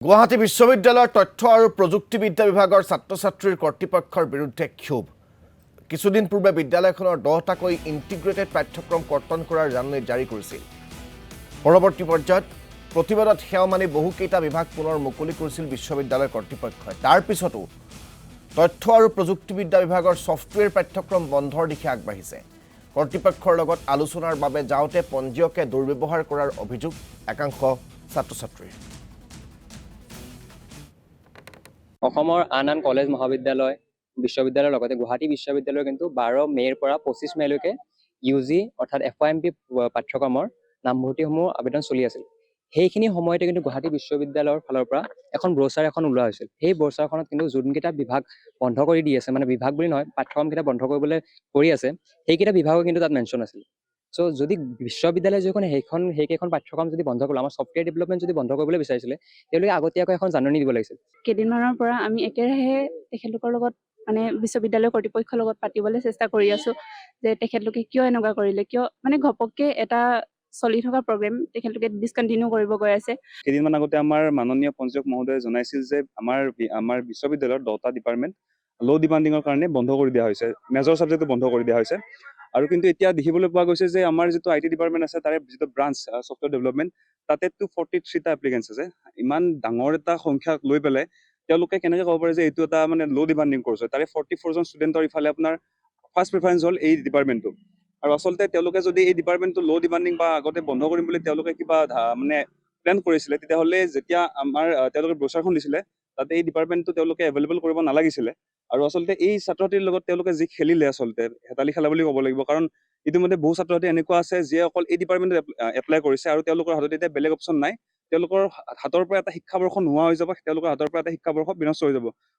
গুৱাহাটী বিশ্ববিদ্যালয়ৰ তথ্য আৰু প্ৰযুক্তিবিদ্যা বিভাগৰ ছাত্ৰ-ছাত্ৰীৰ কৰ্তৃপক্ষৰ বিৰুদ্ধে ক্ষোভ। কিছুদিন পূৰ্বে বিদ্যালয়খনৰ 10টাকৈ ইণ্টিগ্ৰেটেড পাঠ্যক্ৰম কৰ্তন কৰাৰ জাননী জাৰি কৰিছিল। পৰৱৰ্তী পৰ্যায়ত প্ৰতিবাদত সেৱা মানি বহুকেইটা বিভাগ পুনৰ মুকলি কৰিছিল বিশ্ববিদ্যালয়ৰ কৰ্তৃপক্ষই। তাৰ পিছতো তথ্য আৰু প্ৰযুক্তিবিদ্যা বিভাগৰ ছফ্টৱেৰ পাঠ্যক্ৰম বন্ধৰ দিশে আগবাঢ়িছে। কৰ্তৃপক্ষৰ লগত আলোচনাৰ বাবে যাওঁতে পঞ্জীয়কে দুৰ্ব্যৱহাৰ কৰাৰ অভিযোগ একাংশ ছাত্ৰ-ছাত্ৰীৰ। অসমৰ আন কলেজ মহাবিদ্যালয় বিশ্ববিদ্যালয়ৰ লগতে গুৱাহাটী বিশ্ববিদ্যালয়ৰ কিন্তু 12 মে'ৰ পৰা 25 মে'লৈকে UG অৰ্থাৎ FYMP পাঠ্যক্ৰমৰ নামভৰ্তিসমূহ আবেদন চলি আছিল। সেইখিনি সময়তে কিন্তু গুৱাহাটী বিশ্ববিদ্যালয়ৰ ফালৰ পৰা এখন ব্ৰচাৰ এখন ওলোৱা হৈছিল। সেই ব্ৰচাৰখনত কিন্তু যোনকেইটা বিভাগ বন্ধ কৰি দি আছে, মানে বিভাগ বুলি নহয়, পাঠ্যক্ৰমকেইটা বন্ধ কৰিবলৈ কৰি আছে, সেইকেইটা বিভাগো কিন্তু তাত মেনশ্যন আছিল। চ' যদি বিশ্ববিদ্যালয় যিখন সেইকেইখন পাঠ্যক্ৰম যদি বন্ধ কৰিলে, আমাৰ ছফ্টৱেৰ ডেভেলপমেণ্ট যদি বন্ধ কৰিবলৈ বিচাৰিছিলে, তেওঁলোকে আগতীয়াকৈ এখন জাননী দিব লাগিছিল। কেইদিনমানৰ পৰা আমি একেৰাহে তেখেতলোকৰ লগত মানে বিশ্ববিদ্যালয়ৰ কৰ্তৃপক্ষৰ লগত পাতিবলৈ চেষ্টা কৰি আছো যে তেখেতলোকে কিয় এনেকুৱা কৰিলে, কিয় মানে ঘপককে এটা চলি থকা প্ৰগ্ৰেম তেখেতলোকে ডিছকণ্টিনিউ কৰিব গৈ আছে। কেইদিনমান আগতে আমাৰ মাননীয় পঞ্জীয়ক মহোদয়ে জনাইছিল যে আমাৰ বিশ্ববিদ্যালয়ৰ 10টা ডিপাৰ্টমেণ্ট ল' ডিমাণ্ডিঙৰ কাৰণে বন্ধ কৰি দিয়া হৈছে, মেজৰ ছাবজেক্টটো বন্ধ কৰি দিয়া হৈছে। আৰু কিন্তু এতিয়া দেখিবলৈ পোৱা গৈছে যে আমাৰ যিটো IT ডিপাৰ্টমেণ্ট আছে, তাৰে যিটো ব্ৰাঞ্চ ছফ্টৱেৰ ডেভেলপমেণ্ট, তাতে 43টা এপ্লিকেণ্টছ আছে। ইমান ডাঙৰ এটা সংখ্যা লৈ পেলাই তেওঁলোকে কেনেকৈ ক'ব পাৰে যে এইটো এটা মানে ল' ডিমাণ্ডিং কৰ্চ হয়। তাৰে 44জন ষ্টুডেণ্টৰ ইফালে আপোনাৰ ফাৰ্ষ্ট প্ৰিফাৰেঞ্চ হ'ল এই ডিপাৰ্টমেণ্টটো। আৰু আচলতে তেওঁলোকে যদি এই ডিপাৰ্টমেণ্টটো ল' ডিমাণ্ডিং বা আগতে বন্ধ কৰিম বুলি তেওঁলোকে কিবা মানে প্লেন কৰিছিলে, তেতিয়াহ'লে যেতিয়া তেওঁলোকে ব্ৰচাৰখন দিছিলে, তাতে এই ডিপাৰ্টমেণ্টটো তেওঁলোকে এভেইলেবল কৰিব নালাগিছিলে। আৰু আচলতে এই ছাত্ৰ-ছাত্ৰীৰ লগত তেওঁলোকে যি খেলিলে, আচলতে হেতালি খেলা বুলি ক'ব লাগিব। কাৰণ ইতিমধ্যে বহু ছাত্ৰ-ছাত্ৰী এনেকুৱা আছে যিয়ে অকল এই ডিপাৰ্টমেণ্টত এপ্লাই কৰিছে আৰু তেওঁলোকৰ হাতত এতিয়া বেলেগ অপশ্যন নাই। তেওঁলোকৰ হাতৰ পৰা এটা শিক্ষাবৰ্ষ নোহোৱা হৈ যাব, তেওঁলোকৰ হাতৰ পৰা এটা শিক্ষাবৰ্ষ বিনষ্ট হৈ যাব।